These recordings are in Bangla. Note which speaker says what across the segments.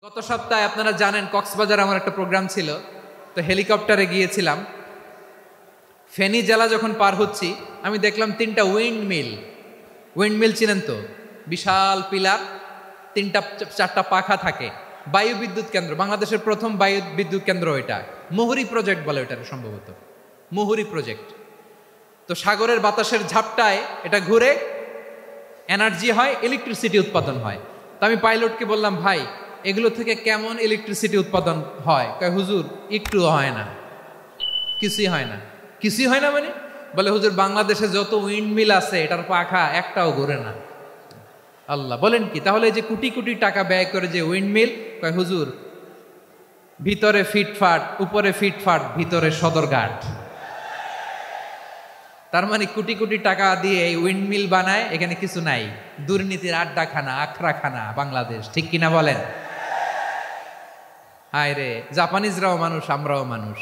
Speaker 1: গত সপ্তাহে আপনারা জানেন কক্সবাজার আমার একটা প্রোগ্রাম ছিল, তো হেলিকপ্টারে গিয়েছিলাম। ফেনী জেলা যখন পার হচ্ছি আমি দেখলাম 3টা উইন্ড মিল চিনেন তো, বিশাল পিলার, 3টা 4টা পাখা থাকে। বায়ু বিদ্যুৎ কেন্দ্র, বাংলাদেশের প্রথম বায়ু বিদ্যুৎ কেন্দ্র এটা, মুহুরী প্রজেক্ট বলে এটা সম্ভবত, মুহুরী প্রজেক্ট। তো সাগরের বাতাসের ঝাপটায় এটা ঘুরে এনার্জি হয়, ইলেকট্রিসিটি উৎপাদন হয়। তো আমি পাইলটকে বললাম, ভাই এগুলো থেকে কেমন ইলেকট্রিসিটি উৎপাদন হয়? কয় হুজুর একটু হয় না, কিছুই হয় না। কিছুই হয় না মানে? বলে হুজুর বাংলাদেশে যত উইন্ড মিল আছে এটার পাখা একটাও ঘুরে না। আল্লাহ, বলেন কি? তাহলে এই যে কোটি কোটি টাকা ব্যয় করে যে উইন্ড মিল, কয় হুজুর ভিতরে ফিটফাট, উপরে ফিটফাট, ভিতরে সদরঘাট। তার মানে কোটি কোটি টাকা দিয়ে এই উইন্ডমিল বানায়, এখানে কিছু নাই। দুর্নীতির আড্ডাখানা, আখড়াখানা বাংলাদেশ, ঠিক কিনা বলেন? হায় রে, জাপানিজরাও মানুষ, আমরাও মানুষ।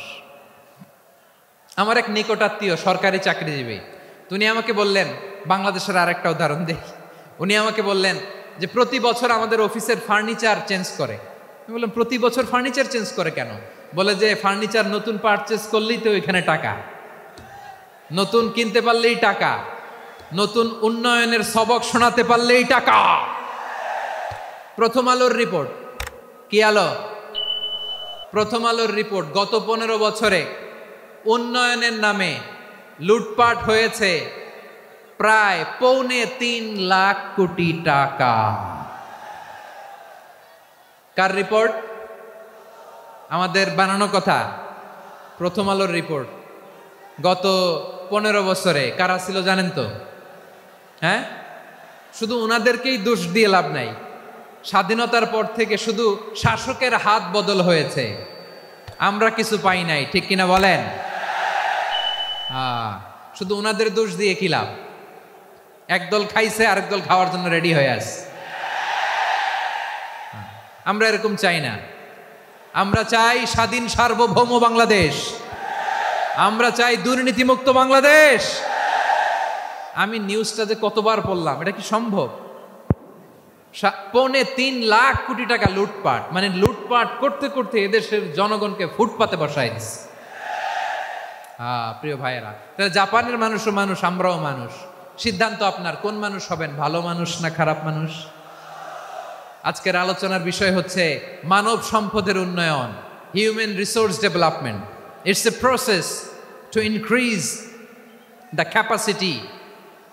Speaker 1: আমার এক নিকটাত্মীয় সরকারি চাকরিজীবী, উনি আমাকে বললেন, বাংলাদেশের আর একটা উদাহরণ দেখি। উনি আমাকে বললেন যে প্রতি বছর আমাদের অফিসের ফার্নিচার চেঞ্জ করে। আমি বললাম প্রতি বছর ফার্নিচার চেঞ্জ করে কেন? বলে যে ফার্নিচার নতুন পারচেজ করলেই তো এখানে টাকা, নতুন কিনতে পারলেই টাকা, নতুন উন্নয়নের সবক শোনাতে পারলেই টাকা। প্রথম আলোর রিপোর্ট, কি আলো? প্রথম আলোর রিপোর্ট, গত 15 বছরে উন্নয়নের নামে লুটপাট হয়েছে প্রায় 3.25 লাখ কোটি টাকা। কার রিপোর্ট? আমাদের বানানো কথা। প্রথম আলোর রিপোর্ট। গত 15 বছরে কারা ছিল জানেন তো? হ্যাঁ, শুধু ওনাদেরকেই দোষ দিয়ে লাভ নাই। স্বাধীনতার পর থেকে শুধু শাসকের হাত বদল হয়েছে, আমরা কিছু পাই নাই, ঠিক কিনা বলেন? শুধু ওনাদের দোষ দিয়ে কি লাভ? একদল খাইছে, আরেক দল খাওয়ার জন্য রেডি হয়ে আছে। আমরা এরকম চাই না। আমরা চাই স্বাধীন সার্বভৌম বাংলাদেশ। আমরা চাই দুর্নীতিমুক্ত বাংলাদেশ। আমি নিউজটা যে কতবার পড়লাম, এটা কি সম্ভব? 3.25 লাখ কোটি টাকা লুটপাট, মানে লুটপাট করতে করতে এদেশের জনগণকে ফুটপাতে বসায় দিচ্ছে। প্রিয় ভাইয়েরা, তাহলে জাপানের মানুষও মানুষ, আমরাও মানুষ। সিদ্ধান্ত আপনার, কোন মানুষ হবেন, ভালো মানুষ না খারাপ মানুষ? আজকের আলোচনার বিষয় হচ্ছে মানব সম্পদের উন্নয়ন, human resource development. It's a process to increase the capacity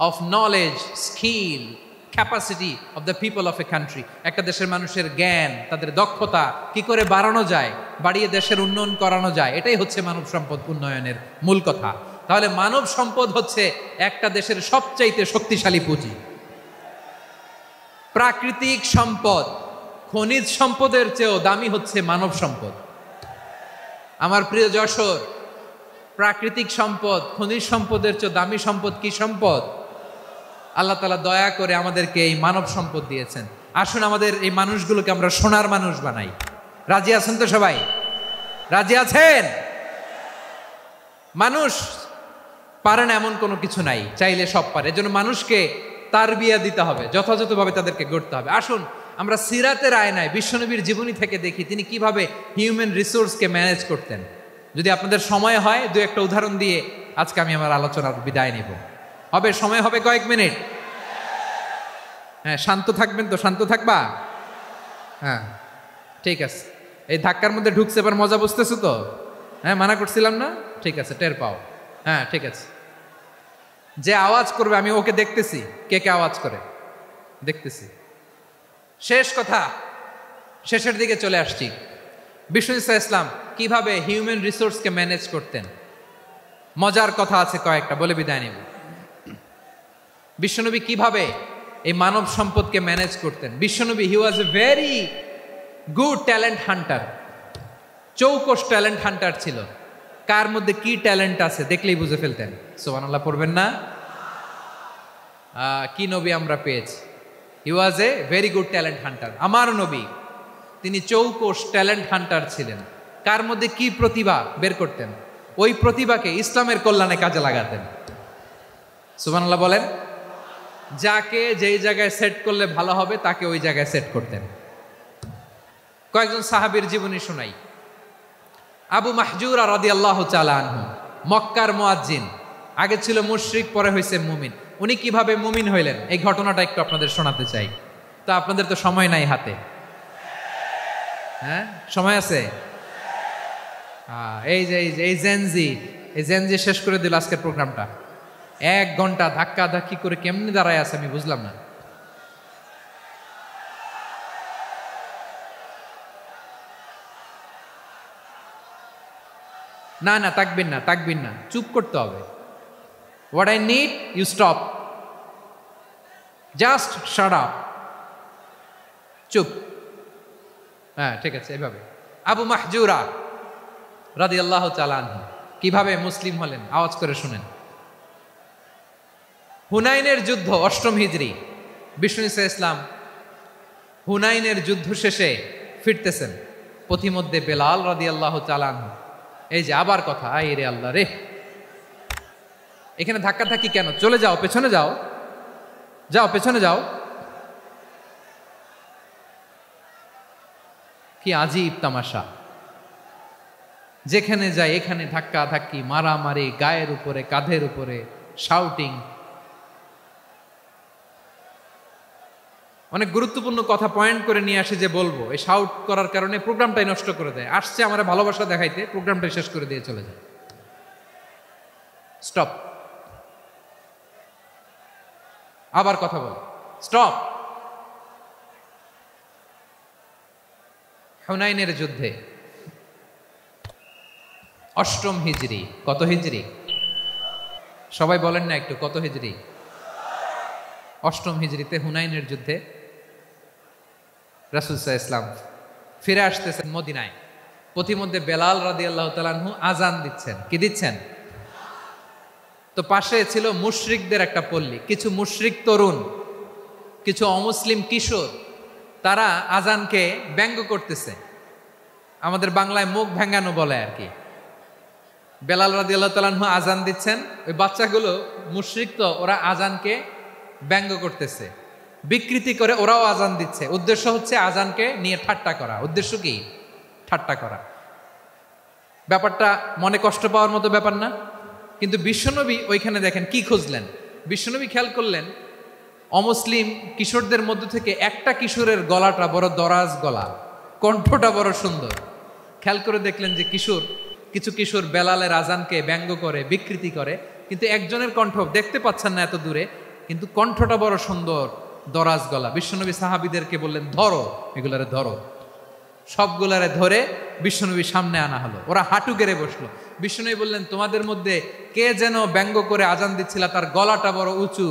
Speaker 1: of knowledge, skill, capacity of the people of a country. একটা দেশের মানুষের জ্ঞান, তাদের দক্ষতা কি করে বাড়ানো যায়, বাড়িয়ে দেশের উন্নয়ন করানো যায়, এটাই হচ্ছে মানব সম্পদ উন্নয়নের মূল কথা। তাহলে মানব সম্পদ হচ্ছে একটা দেশের সবচাইতে শক্তিশালী পুঁজি। প্রাকৃতিক সম্পদ, খনিজ সম্পদের চেয়েও দামি হচ্ছে মানব সম্পদ। আমার প্রিয় যশোর, প্রাকৃতিক সম্পদ, খনিজ সম্পদের চেয়ে দামি সম্পদ কি সম্পদ? আল্লাহ তাআলা দয়া করে আমাদেরকে এই মানব সম্পদ দিয়েছেন। আসুন আমাদের এই মানুষগুলোকে আমরা সোনার মানুষ বানাই। রাজি আছেন তো সবাই? রাজি আছেন? মানুষ পারে না এমন কোনো কিছু নাই, চাইলে সব পারে। এজন্য মানুষকে তারবিয়া দিতে হবে, যথাযথভাবে তাদেরকে গড়তে হবে। আসুন আমরা সিরাতের আয়নায় বিশ্বনবীর জীবনী থেকে দেখি তিনি কিভাবে হিউম্যান রিসোর্সকে ম্যানেজ করতেন। যদি আপনাদের সময় হয়, 2-1টা উদাহরণ দিয়ে আজকে আমি আমার আলোচনার বিদায় নিব। হবে? সময় হবে কয়েক মিনিট? হ্যাঁ, শান্ত থাকবেন তো? শান্ত থাকবা? হ্যাঁ, ঠিক আছে। এই ধাক্কার মধ্যে ঢুকছে, এবার মজা বুঝতেছো তো? হ্যাঁ, মানা করছিলাম না? ঠিক আছে, টের পাও। হ্যাঁ, ঠিক আছে। যে আওয়াজ করবে আমি ওকে দেখতেছি, কে কে আওয়াজ করে দেখতেছি। শেষ কথা, শেষের দিকে চলে আসছি। বিষ্ণু ইসলাম কিভাবে হিউম্যান রিসোর্সকে ম্যানেজ করতেন, মজার কথা আছে কয়েকটা, বলে বিদায় নেব। বিশ্বনবী কিভাবে এই মানব সম্পদকে ম্যানেজ করতেন। বিশ্বনবী, he was a very good talent hunter, চৌকস ট্যালেন্ট হান্টার ছিল। কার মধ্যে কি ট্যালেন্ট আছে দেখলেই বুঝে ফেলতেন। সুবহানাল্লাহ পড়বেন না? কি নবী আমরা পেয়েছি! He was a very good talent hunter. আমার নবী, তিনি চৌকস ট্যালেন্ট হান্টার ছিলেন। কার মধ্যে কি প্রতিভা বের করতেন, ওই প্রতিভাকে ইসলামের কল্যাণে কাজে লাগাতেন। সুবহানাল্লাহ বলেন। যাকে যেই জায়গায় সেট করলে ভালো হবে তাকে ওই জায়গায় সেট করতেন। কয়েকজন সাহাবীর জীবনী শোনাই। আবু মাহজুরা রাদিয়াল্লাহু তাআলা আনহু, মক্কার মুয়াজ্জিন, আগে ছিল মুশরিক, পরে হয়েছে মুমিন। উনি কিভাবে মুমিন হইলেন এই ঘটনাটা একটু আপনাদের শোনাতে চাই। তো আপনাদের তো সময় নাই হাতে, হ্যাঁ সময় আছে? এই জেনজি শেষ করে দিল আজকের প্রোগ্রামটা। 1 ঘন্টা ধাক্কা ধাক্কি করে কেমনি দাঁড়ায় আছে আমি বুঝলাম না। না না তাকবিন না, চুপ করতে হবে। What I need you stop, just shut up, চুপ। হ্যাঁ ঠিক আছে, এভাবে। আবু মাহজুরা রাদিয়াল্লাহু তাআলা আনহু কিভাবে মুসলিম হলেন আওয়াজ করে শুনেন। হুনাইনের যুদ্ধ 8ম হিজরি, বিষ্ণু ইসলাম হুনাইনের যুদ্ধ শেষে ফিরতেছেন, পথিমধ্যে বেলাল রাদিয়াল্লাহু তাআলা আনহু, এই যে আবার কথা, আই রে আল্লাহ রে, এখানে ধাক্কা ধাক্কি কেন? চলে যাও, পেছনে যাও, পেছনে যাও। কি আজীব তামাশা, যেখানে যায় এখানে ধাক্কা ধাক্কি, মারামারি, গায়ের উপরে কাঁধের উপরে শাউটিং। অনেক গুরুত্বপূর্ণ কথা পয়েন্ট করে নিয়ে আসি যে বলবো, এই শাউট করার কারণে প্রোগ্রামটাই নষ্ট করে দেয়। আসছে আমার ভালোবাসা দেখাইতে, প্রোগ্রামটাই শেষ করে দিয়ে চলে যায়। স্টপ, আবার কথা বল, স্টপ। হুনাইনের যুদ্ধে 8ম হিজরি, কত হিজরি সবাই বলেন না একটু, কত হিজরি? 8ম হিজরিতে হুনাইনের যুদ্ধে রাসূল সাল্লাল্লাহু আলাইহি ওয়াসাল্লাম ফিরে আসতেছেন মদিনায়। পথিমধ্যে বেলাল রাদিয়াল্লাহু তাআলা আনহু আজান দিচ্ছেন। কি দিচ্ছেন? তো পাশে ছিল মুশরিকদের একটা পল্লী, কিছু মুশরিক তরুণ, কিছু অমুসলিম কিশোর, তারা আজানকে ব্যঙ্গ করতেছে। আমাদের বাংলায় মুখ ভেঙ্গানো বলে আর কি। বেলাল রাদিয়াল্লাহু তাআলা আনহু আজান দিচ্ছেন, ওই বাচ্চাগুলো মুশরিক, তো ওরা আজানকে ব্যঙ্গ করতেছে, বিকৃতি করে ওরাও আজান দিচ্ছে। উদ্দেশ্য হচ্ছে আজানকে নিয়ে ঠাট্টা করা। উদ্দেশ্য কি? ঠাট্টা করা। ব্যাপারটা মনে কষ্ট পাওয়ার মতো ব্যাপার না? কিন্তু বিশ্বনবী ওইখানে দেখেন কি খুঁজলেন। বিশ্বনবী খেয়াল করলেন অমুসলিম কিশোরদের মধ্য থেকে একটা কিশোরের গলাটা বড় দরাজ গলা, কণ্ঠটা বড় সুন্দর। খেয়াল করে দেখলেন যে কিছু কিশোর বেলালের আজানকে ব্যঙ্গ করে, বিকৃতি করে, কিন্তু একজনের কণ্ঠ দেখতে পাচ্ছেন না এত দূরে, কিন্তু কণ্ঠটা বড় সুন্দর, দরাজ গলা। বিশ্বনবী সাহাবীদেরকে বললেন, ধরো এগুলারে, ধরো। সবগুলারে ধরে বিশ্বনবীর সামনে আনা হলো। ওরা হাঁটু গেড়ে বসলো। বিশ্বনবী বললেন, তোমাদের মধ্যে কে যেন ব্যঙ্গ করে আজান দিচ্ছিল, তার গলাটা বড় উঁচু,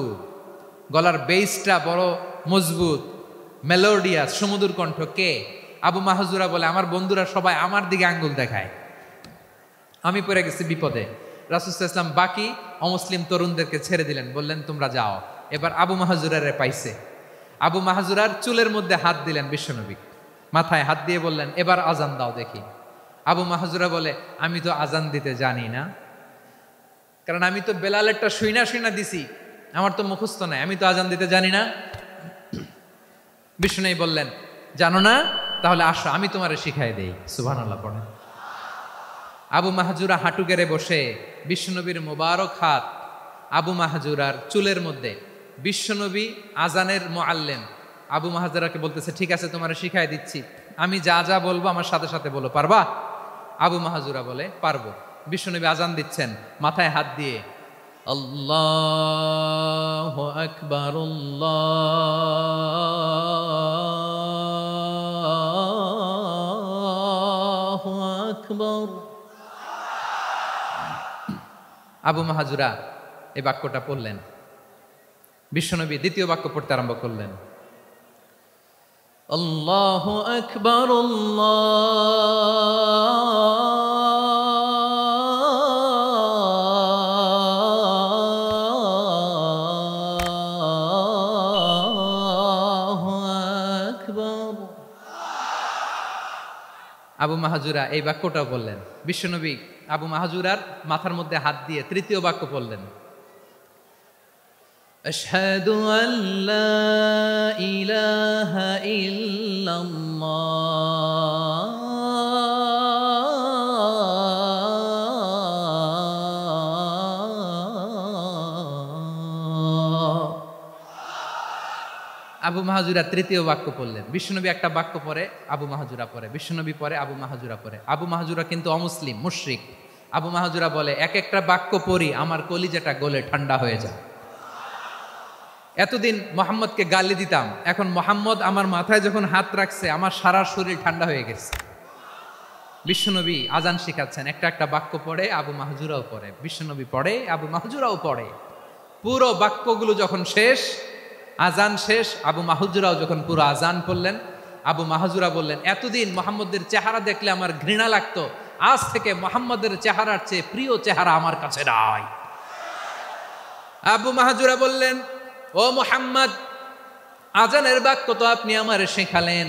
Speaker 1: গলার বেসটা বড় মজবুত, মেলোডিয়াস, সুমধুর কণ্ঠ। কে? আবু মাহজুরা বলে, আমার বন্ধুরা সবাই আমার দিকে আঙ্গুল দেখায়, আমি পড়ে গেছি বিপদে। রাসূল সাল্লাল্লাহু আলাইহি ওয়াসাল্লাম বাকি অমুসলিম তরুণদেরকে ছেড়ে দিলেন, বললেন তোমরা যাও। এবার আবু মাহজুরারে পাইছে। আবু মাহজুরার চুলের মধ্যে হাত দিলেন বিশ্বনবী, মাথায় হাত দিয়ে বললেন, এবার আজান দাও দেখি। আবু মাহজুরা বলে, আমি তো আজান দিতে জানি না, কারণ আমি তো বেলালেরটা শুইনা দিছি, আমার তো মুখস্থ নাই, আমি তো আজান দিতে জানি না। বিষ্ণু বললেন, জানো না? তাহলে আসো, আমি তোমারে শিখাই দেই। সুবহানাল্লাহ পড়েন। আবু মাহজুরা হাঁটু গেড়ে বসে, বিশ্বনবীর মোবারক হাত আবু মাহজুরার চুলের মধ্যে। বিশ্বনবী আজানের মুআল্লিম আবু মাহজুরাকে বলতেছে, ঠিক আছে তোমারে শিখাই দিচ্ছি, আমি যা যা বলবো আমার সাথে সাথে বলো, পারবা? আবু মাহজুরা বলে, পারবো। বিশ্বনবী আজান দিচ্ছেন মাথায় হাত দিয়ে, আল্লাহু আকবার, আল্লাহু আকবার। আবু মাহজুরা এই বাক্যটা পড়লেন। বিশ্বনবী দ্বিতীয় বাক্য পড়তে আরম্ভ করলেন, আল্লাহু আকবার, আল্লাহু আকবার। আবু মাহজুরা এই বাক্যটাও বললেন। বিশ্বনবী আবু মাহজুরার মাথার মধ্যে হাত দিয়ে তৃতীয় বাক্য বললেন, আশহাদু আল্লা ইলাহা ইল্লাল্লাহ আবু মাহাজুরা তৃতীয় বাক্য পড়লেন। বিশ্বনবী একটা বাক্য পরে আবু মাহাজুরা পরে, বিশ্বনবী পরে আবু মাহাজুরা পরে। আবু মাহাজুরা কিন্তু অমুসলিম, মুশরিক। আবু মাহাজুরা বলে, এক একটা বাক্য পড়ি আমার কলিজাটা গলে ঠান্ডা হয়ে যায়। এতদিন মোহাম্মদকে গালি দিতাম, এখন মোহাম্মদ আমার মাথায় যখন হাত রাখছে আমার সারা শরীর ঠান্ডা হয়ে গেছে। বিশ্বনবী আজান শিখাচ্ছেন, একটা একটা বাক্য পড়ে আবু মাহাজুরাও পড়ে, বিশ্বনবী পড়ে আবু মাহাজুরাও পড়ে। পুরো বাক্যগুলো যখন শেষ, আজান শেষ, আবু মাহাজুরাও যখন পুরো আজান পড়লেন, আবু মাহাজুরা বললেন, এতদিন মোহাম্মদের চেহারা দেখলে আমার ঘৃণা লাগতো, আজ থেকে মোহাম্মদের চেহারার চেয়ে প্রিয় চেহারা আমার কাছে নাই। আবু মাহাজুরা বললেন, ও মোহাম্মদ, আজানের বাক্য তো আপনি আমারে শেখালেন,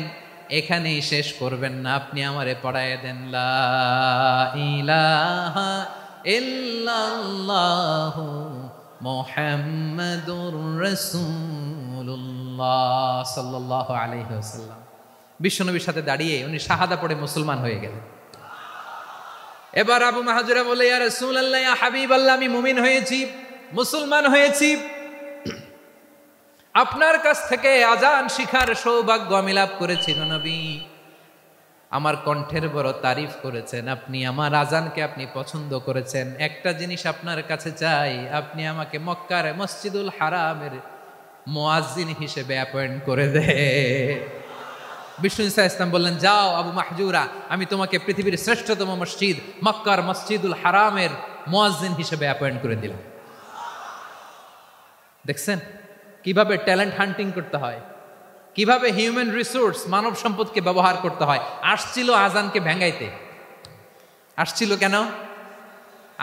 Speaker 1: এখানেই শেষ করবেন না, আপনি আমারে পড়ায় দেন লা ইলাহা ইল্লাল্লাহু মুহাম্মাদুর রাসূলুল্লাহ সাল্লাল্লাহু আলাইহি ওয়াসাল্লাম। বিশ্বনবীর সাথে দাঁড়িয়ে উনি শাহাদা পড়ে মুসলমান হয়ে গেলেন। এবার আবু মাহাজুরা বলে, ইয়া রাসূলুল্লাহ, ইয়া হাবিবাল্লাহ, আমি মুমিন হয়েছি, মুসলমান হয়েছি, আপনার কাছ থেকে আজান শিখার সৌভাগ্য আমি লাভ করেছি নবী। আমার কণ্ঠের বড় তারিফ করেছেন, আপনি আমার আজানকে আপনি পছন্দ করেছেন। একটা জিনিস আপনার কাছে চাই, আপনি আমাকে মক্কার মসজিদুল হারামের মুয়াজ্জিন হিসেবে অ্যাপয়েন্ট করে দে। বিষ্ণু ইসা ইসলাম বললেন, যাও আবু মাহজুরা, আমি তোমাকে পৃথিবীর শ্রেষ্ঠতম মসজিদ মক্কার মসজিদুল হারামের মুয়াজ্জিন হিসেবে অ্যাপয়েন্ট করে দিলাম। দেখছেন কিভাবে ট্যালেন্ট হান্টিং করতে হয়, কিভাবে হিউম্যান রিসোর্স মানব সম্পদকে ব্যবহার করতে হয়। আসছিল আজানকে ভেঙ্গাইতে, আসছিল কেন?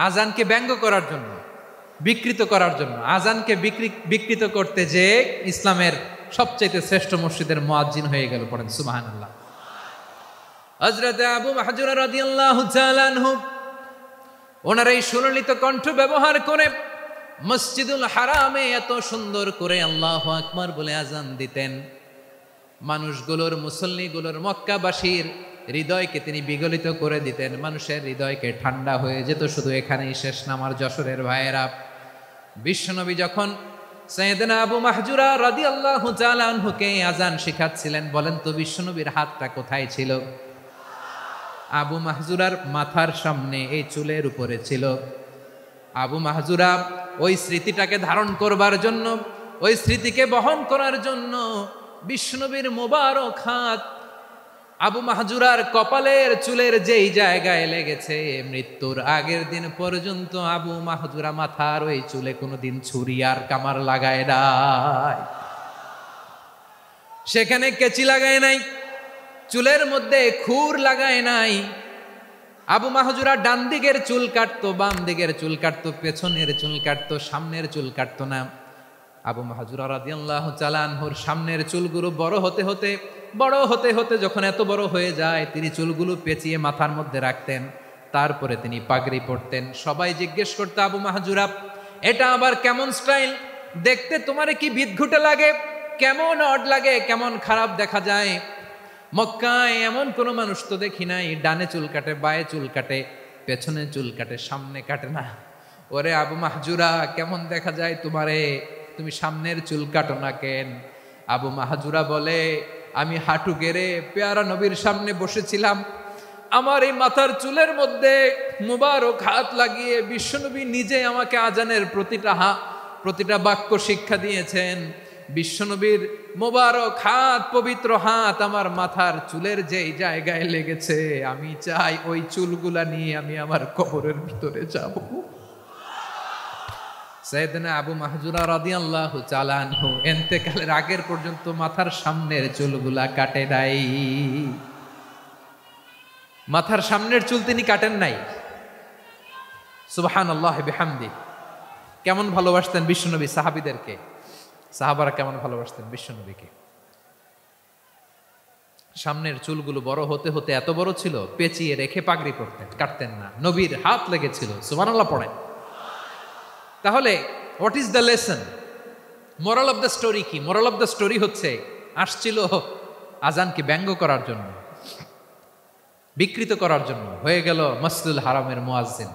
Speaker 1: আজানকে ব্যঙ্গ করার জন্য, বিকৃত করার জন্য। আজানকে বিকৃত করতে যে ইসলামের সবচেয়ে শ্রেষ্ঠ মসজিদের মুয়াজ্জিন হয়ে গেল। পড়েন সুবহানাল্লাহ। হযরত আবু মাহজুরা রাদিয়াল্লাহু তাআলা আনহু ওনার এই সুললিত কণ্ঠ ব্যবহার করে মসজিদুল হারামে এত সুন্দর করে আল্লাহু আকবার বলে আজান দিতেন, মানুষগুলোর, মুসল্লিগুলোর, মক্কাবাসীর হৃদয়কে তিনি বিগলিত করে দিতেন, মানুষের হৃদয়কে ঠান্ডা হয়ে যেত। শুধু এখানেই শেষ না আমার যশোরের ভাইয়েরা, বিশ্বনবী যখন সাইয়েদনা আবু মাহজুরা রাদিয়াল্লাহু তাআলা আনহুকে আজান শিখাচ্ছিলেন, বলেন তো বিশ্বনবীর হাতটা কোথায় ছিল? আবু মাহজুরার মাথার সামনে, এই চুলের উপরে ছিল। আবু মাহজুরা ওই স্মৃতিটাকে ধারণ করবার জন্য, ওই স্মৃতিকে বহন করার জন্য বিশ্বনবীর মোবারক হাত আবু মাহজুরার কপালের চুলের যেই জায়গায় লেগেছে, মৃত্যুর আগের দিন পর্যন্ত আবু মাহজুরা মাথার ওই চুলে কোনোদিন ছুরি আর কামার লাগায় নাই, সেখানে কেচি লাগায় নাই, চুলের মধ্যে খুর লাগায় নাই। আবু মাহজুরা ডান দিকের চুল কাটতো, বাম দিকের চুল কাটতো, পেছনের চুল কাটতো, সামনের চুল কাটতো না। আবু মাহজুরা রাদিয়াল্লাহু তাআলা আনহুর সামনের চুলগুলো বড় হতে হতে যখন এত বড় হয়ে যায়, তিনি চুলগুলো পেঁচিয়ে মাথার মধ্যে রাখতেন, তারপরে তিনি পাগড়ি পরতেন। সবাই জিজ্ঞেস করতো, আবু মাহজুরা, এটা আবার কেমন স্টাইল? দেখতে তোমারে কি বিদঘুটে লাগে, কেমন অড লাগে, কেমন খারাপ দেখা যায়। মক্কায় এমন কোনো মানুষ তো দেখি নাই, ডানে চুল কাটে, বায়ে চুল কাটে, পেছনে চুল কাটে, সামনে কাটে না। ওরে আবু মাহজুরা, কেমন দেখা যায় তোমারে, তুমি সামনের চুল কাটো না কেন? আবু মাহজুরা বলে, আমি হাঁটু গেড়ে পেয়ারা নবীর সামনে বসেছিলাম, আমার এই মাথার চুলের মধ্যে মুবারক হাত লাগিয়ে বিশ্বনবী নিজে আমাকে আজানের প্রতিটা বাক্য শিক্ষা দিয়েছেন। বিশ্বনবীর মোবারক হাত, পবিত্র হাত আমার মাথার চুলের যেই জায়গায় লেগেছে, আমি চাই ওই চুলগুলা নিয়ে আমি আমার কবরের ভিতরে যাব। সাইয়েদনা আবু মাহজুরা রাদিয়াল্লাহু তাআলা আনহু ইন্তেকালের আগের পর্যন্ত মাথার সামনের চুলগুলা কাটে নাই, মাথার সামনের চুল তিনি কাটেন নাই। সুবহানাল্লাহ বিহামদি। কেমন ভালোবাসতেন বিশ্বনবী সাহাবীদেরকে, সাহাবারা কেমন ভালোবাসতেন বিশ্বনবীকে। সামনের চুলগুলো বড় হতে হতে এত বড় ছিল, পেঁচিয়ে রেখে পাগড়ি পরতেন, কাটতেন না। নবীর হাত লেগেছিল, সুবহানাল্লাহ পড়েন। তাহলে what is the lesson, moral of the story কি? মোরাল অফ দ্য স্টোরি হচ্ছে, আসছিল আজানকে ব্যঙ্গ করার জন্য, বিকৃত করার জন্য, হয়ে গেল মসজিদুল হারামের মুয়াজ্জিন।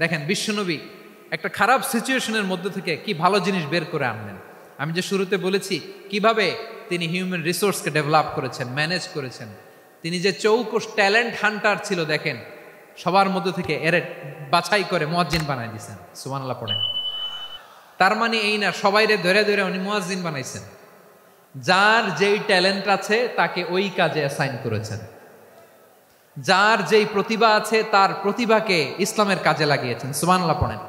Speaker 1: দেখেন বিশ্বনবী একটা খারাপ সিচুয়েশনের মধ্যে থেকে কি ভালো জিনিস বের করে আনলেন। আমি যে শুরুতে বলেছি কিভাবে তিনি হিউম্যান রিসোর্সকে ডেভেলপ করেছেন, ম্যানেজ করেছেন। তিনি যে চৌকস ট্যালেন্ট হান্টার ছিল দেখেন, সবার মধ্য থেকে এর বাছাই করে মুয়াজ্জিন বানাই দিয়েছেন। সুবহানাল্লাহ পড়েন। তার মানে এই না সবাইরে ধরে ধরে উনি মুয়াজ্জিন বানাইছেন। যার যেই ট্যালেন্ট আছে তাকে ওই কাজে অ্যাসাইন করেছেন। যার যেই প্রতিভা আছে তার প্রতিভাকে ইসলামের কাজে লাগিয়েছেন। সুবহানাল্লাহ পড়েন।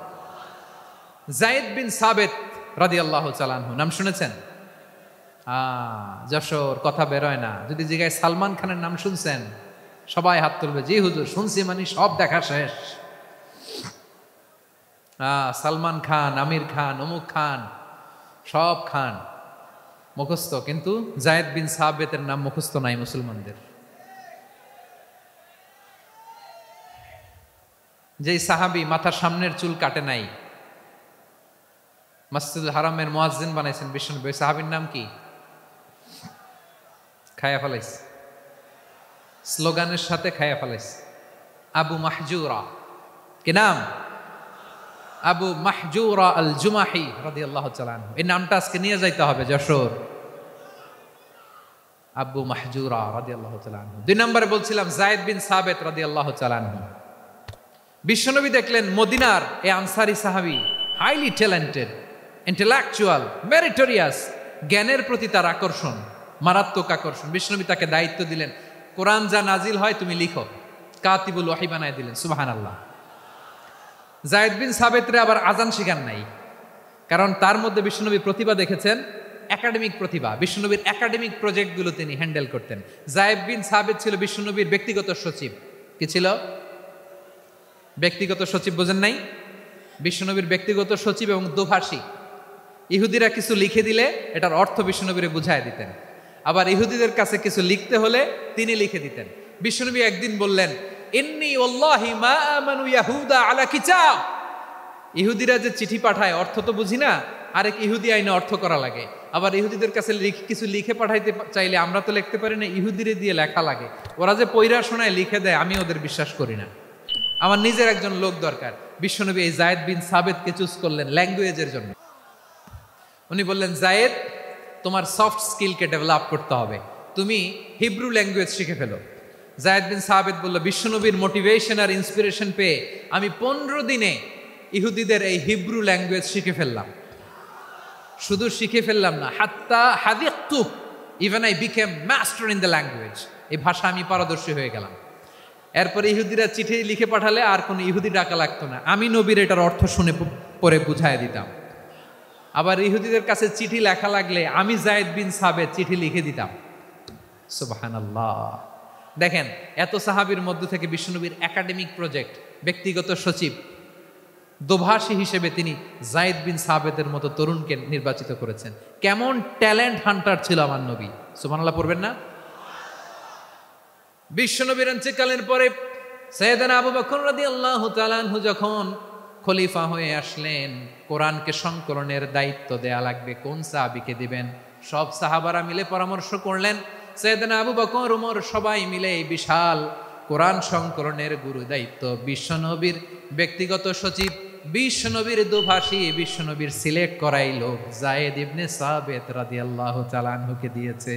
Speaker 1: যায়েদ বিন সাবিত রাদিয়াল্লাহু তাআলা আনহু নাম শুনেছেন? যশোর কথা বেরোয় না। যদি জিগায় সালমান খানের নাম শুনছেন, সবাই হাত তুলবে, জি হুজুর শুনছি, মানে সব দেখা শেষ। সালমান খান, আমির খান, অমুক খান, সব খান মুখস্থ, কিন্তু যায়েদ বিন সাবিতের নাম মুখস্থ নাই মুসলমানদের। যেই সাহাবী মাথার সামনের চুল কাটে নাই, মসজিদুল হারামের মুয়াজ্জিন বানাইছেন বিশ্বনবী, ওই সাহাবীর নাম কি? খায়া ফেলাইছে, স্লোগানের সাথে খায়া ফেলাইছে। আবু মাহজুরা, কি নাম? আবু মাহজুরা আল জুমাহি রাদিয়াল্লাহু তাআলা আনহু। এই নামটা আজকে নিয়ে যাইতে হবে যশোর। আবু মাহজুরা রাদিয়াল্লাহু তাআলা আনহু। 2 নম্বরে বলছিলাম যায়েদ বিন সাবিত রাদিয়াল্লাহু তাআলা আনহু। বিশ্বনবী দেখলেন মদিনার এই আনসারী সাহাবী হাইলি ট্যালেন্টেড, ইন্টেলেকচুয়াল, মেরিটোরিয়াস, জ্ঞানের প্রতি তার আকর্ষণ, মারাত্মক আকর্ষণ। বিশ্বনবী তাকে দায়িত্ব দিলেন, কোরআন যা নাজিল হয় তুমি লিখো, কাতিবুল ওয়াহি বানায় দিলেন। সুবহানাল্লাহ। যায়েদ বিন সাবিতরে আবার আজান শিখান নাই, কারণ তার মধ্যে বিশ্বনবী প্রতিভা দেখেছেন, একাডেমিক প্রতিভা। বিশ্বনবীর একাডেমিক প্রজেক্টগুলো তিনি হ্যান্ডেল করতেন। যায়েদ বিন সাবিত ছিল বিশ্বনবীর ব্যক্তিগত সচিব। কি ছিল? ব্যক্তিগত সচিব। বোঝেন নাই? বিশ্বনবীর ব্যক্তিগত সচিব এবং দোভাষী। ইহুদিরা কিছু লিখে দিলে এটার অর্থ বিশ্বনবীরে বুঝায় দিতেন, আবার ইহুদিদের কাছে কিছু লিখতে হলে তিনি লিখে দিতেন। বিশ্বনবী একদিন বললেন, ইন্নী ওয়াল্লাহি মা আমানু ইয়াহুদা আলা কিতাব। ইহুদিরা যে চিঠি পাঠায় অর্থ তো বুঝি না, আরেক ইহুদি আইনে অর্থ করা লাগে। আবার ইহুদিদের কাছে কিছু লিখে পাঠাইতে চাইলে আমরা তো লিখতে পারি না, ইহুদিরে দিয়ে লেখা লাগে। ওরা যে পয়রা শোনায় লিখে দেয়, আমি ওদের বিশ্বাস করি না। আমার নিজের একজন লোক দরকার। বিশ্বনবী এই যায়েদ বিন সাবিতকে চুজ করলেন ল্যাঙ্গুয়েজের জন্য। উনি বললেন, যায়েদ তোমার সফট স্কিলকে ডেভেলপ করতে হবে, তুমি হিব্রু ল্যাঙ্গুয়েজ শিখে ফেলো। যায়েদ বিন সাবিত বলল, বিশ্বনবীর মোটিভেশন আর ইন্সপিরেশন পেয়ে আমি 15 দিনে ইহুদিদের এই হিব্রু ল্যাঙ্গুয়েজ শিখে ফেললাম। শুধু শিখে ফেললাম না, হাত্তা হাদিকতু, even I became master in the language. এই ভাষা আমি পারদর্শী হয়ে গেলাম। এরপরে ইহুদিরা চিঠি লিখে পাঠালে আর কোনো ইহুদি ডাকা লাগতো না, আমি নবীর এটার অর্থ শুনে পরে বুঝায় দিতাম। আবার ইহুদিদের কাছে চিঠি লেখা লাগলে আমি যায়েদ বিন সাবিত চিঠি লিখে দিতাম। সুবহানাল্লাহ। দেখেন, এত সাহাবীর মধ্য থেকে বিশ্বনবীর একাডেমিক প্রজেক্ট, ব্যক্তিগত সচিব, দোভাষী হিসেবে তিনি যায়েদ বিন সাবিতের মতো তরুণকে নির্বাচিত করেছেন। কেমন ট্যালেন্ট হান্টার ছিল আমার নবী। সুবহানাল্লাহ পড়বেন না? বিশ্বনবীর ইন্তেকালের পরে সাইয়েদনা আবু বকর রাদিয়াল্লাহু তাআলা আনহু যখন খলিফা হয়ে আসলেন, কোরআনকে সংকলনের দায়িত্ব দেয়া লাগবে, কোন সাহাবীকে দিবেন? সব সাহাবারা মিলে পরামর্শ করলেন। সাইয়েদনা আবু বকর, ওমর সবাই মিলে এই বিশাল কোরআন সংকলনের গুরু দায়িত্ব বিশ্বনবীর ব্যক্তিগত সচিব, বিশ্বনবীর দোভাষী, বিশ্বনবীর সিলেক্ট করাই লোক যায়েদ ইবনে সাবিত রাদিয়াল্লাহু তাআলা আনহুকে দিয়েছে।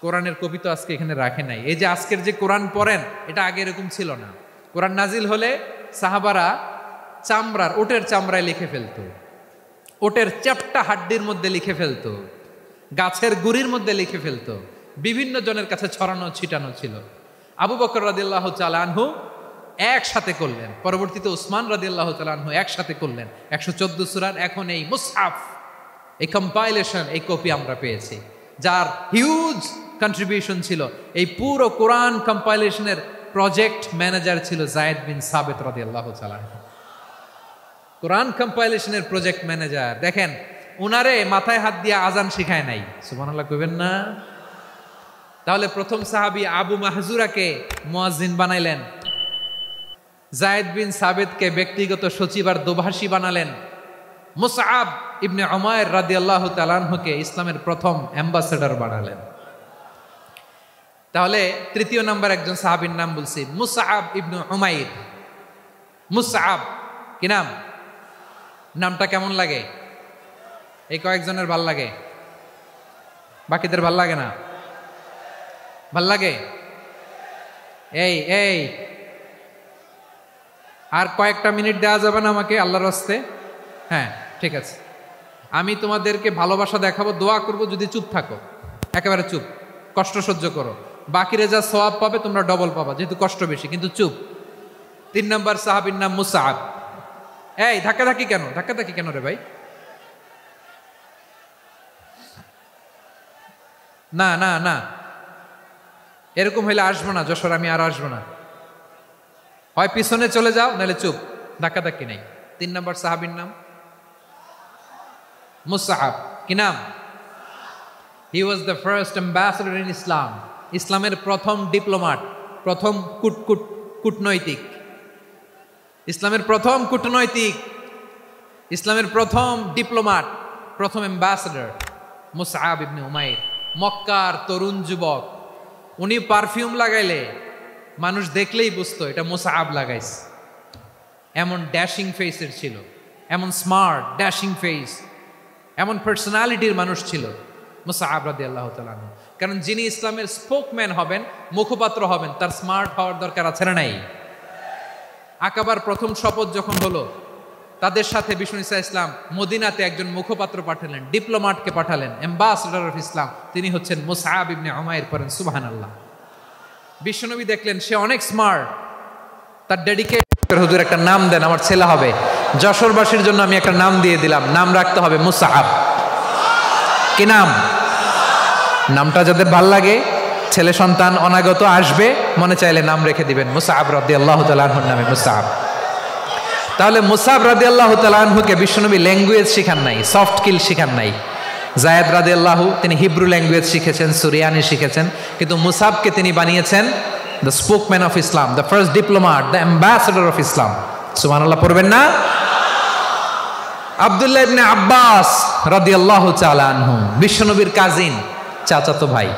Speaker 1: কোরআনের কপি তো আজকে এখানে রাখে নাই। এই যে আজকের যে কোরআন পড়েন, এটা আগে এরকম ছিল না। কোরআন নাজিল হলে সাহাবারা চামড়ার, ওটের চামড়ায় লিখে ফেলতো, ওটের চ্যাপ্টা হাড্ডির মধ্যে লিখে ফেলতো, গাছের গুড়ির মধ্যে লিখে ফেলতো। বিভিন্ন জনের কাছে ছড়ানো ছিটানো ছিল। আবু বকর রাদিয়াল্লাহু তাআলা আনহু একসাথে করলেন, পরবর্তীতে উসমান রাদিয়াল্লাহু তাআলা আনহু একসাথে করলেন। 114 সূরার এখন এই মুসহাফ, এই কম্পাইলেশন, এই কপি আমরা পেয়েছি, যার হিউজ কন্ট্রিবিউশন ছিল। এই পুরো কোরআন কম্পাইলেশনের প্রজেক্ট ম্যানেজার ছিল যায়েদ বিন সাবিত রাদিয়াল্লাহু তাআলা। কোরআন কম্পাইলেশনের প্রজেক্ট ম্যানেজার। দেখেন, উনারে মাথায় হাত দিয়ে আজান শিখায় নাই। সুবহানাল্লাহ কইবেন না? তাহলে প্রথম সাহাবী আবু মাহজুরাকে মুয়াজ্জিন বানাইলেন, যায়েদ বিন সাবিতকে ব্যক্তিগত সচিব আর দোভাষী বানালেন, মুসআব ইবনে উমাইর রাদিয়াল্লাহু তাআলা আনহুকে ইসলামের প্রথম অ্যাম্বাসেডর বানালেন। তাহলে তৃতীয় নাম্বার একজন সাহাবীর নাম বলছি, মুসআব ইবনে উমাইর। মুসআব কি নাম? নামটা কেমন লাগে? এই কয়েকজনের ভাল লাগে? বাকিদের ভাল লাগে না? ভাল লাগে? এই এই আর কয়েকটা মিনিট দেওয়া যাবে না আমাকে আল্লাহর হস্তে? হ্যাঁ ঠিক আছে, আমি তোমাদেরকে ভালোবাসা দেখাবো, দোয়া করব যদি চুপ থাকো, একেবারে চুপ, কষ্ট সহ্য করো, বাকিরা যা সওয়াব পাবে তোমরা ডবল পাবা, যেহেতু কষ্ট বেশি, কিন্তু চুপ। 3 নম্বর সাহাবীর নাম মুসআব। এই ধাক্কাধাক্কি কেন, ধাক্কাধাক্কি কেন রে ভাই? না না না, এরকম হইলে আসবো না যশোর, আমি আর আসবো না। হয় পিছনে চলে যাও, নাহলে চুপ, ধাক্কাধাক্কি নেই। 3 নম্বর সাহাবীর নাম মুসআব। কি নাম? He was the first ambassador in Islam. ইসলামের প্রথম ডিপ্লোমাট, প্রথম কূটনৈতিক, ইসলামের প্রথম কূটনৈতিক, ইসলামের প্রথম ডিপ্লোমাট, প্রথম অ্যাম্বাসেডর মুসআব ইবনে উমাইর। মক্কার তরুণ যুবক, উনি পারফিউম লাগাইলে মানুষ দেখলেই বুঝতো এটা মুসআব লাগাইছে। এমন ড্যাশিং ফেসের ছিল, এমন স্মার্ট ড্যাশিং ফেস, এমন পার্সোনালিটির মানুষ ছিল মুসআব রাদিয়াল্লাহু তাআলা আনহু। কারণ যিনি ইসলামের স্পোকম্যান হবেন, মুখপাত্র হবেন, তার স্মার্ট হওয়ার দরকার আছে না নাই? আকাবার প্রথম শপথ যখন হলো, তাদের সাথে বিষ্ণু ঈসা ইসলাম মদিনাতে একজন মুখপাত্র পাঠালেন, ডিপ্লোমাটকে পাঠালেন, অ্যাম্বাসেডর অফ ইসলাম, তিনি হচ্ছেন মুসআব ইবনে উমাইর। পড়েন সুবহানাল্লাহ। বিশ্বনবী দেখলেন সে অনেক স্মার্ট, তার ডেডিকেট, হুজুর একটা নাম দেন, আমার ছেলে হবে। যশোরবাসীর জন্য আমি একটা নাম দিয়ে দিলাম, নাম রাখতে হবে মুসআব। কি নাম? নামটা যাদের ভাল লাগে, ছেলে সন্তান অনাগত আসবে, মনে চাইলে নাম রেখে দিবেন মুসআব রাদিয়াল্লাহু তাআলা আনহুর নামে মুসআব। তাহলে মুসআব রাদিয়াল্লাহু তাআলা আনহুকে বিশ্বনবী ল্যাঙ্গুয়েজ শিখান নাই, সফট স্কিল শিখান নাই। যায়েদ রাদিয়াল্লাহু তিনি হিব্রু ল্যাঙ্গুয়েজ শিখেছেন, সুরিয়ানি শিখেছেন, কিন্তু মুসআবকে তিনি বানিয়েছেন the spokesman of Islam, the first diplomat, the ambassador of Islam. সুবহানাল্লাহ পড়বেন না? আব্দুল্লাহ ইবনে আব্বাস রাদিয়াল্লাহু তাআলা আনহু বিশ্বনবীর কাজিন, চাচাতো ভাই।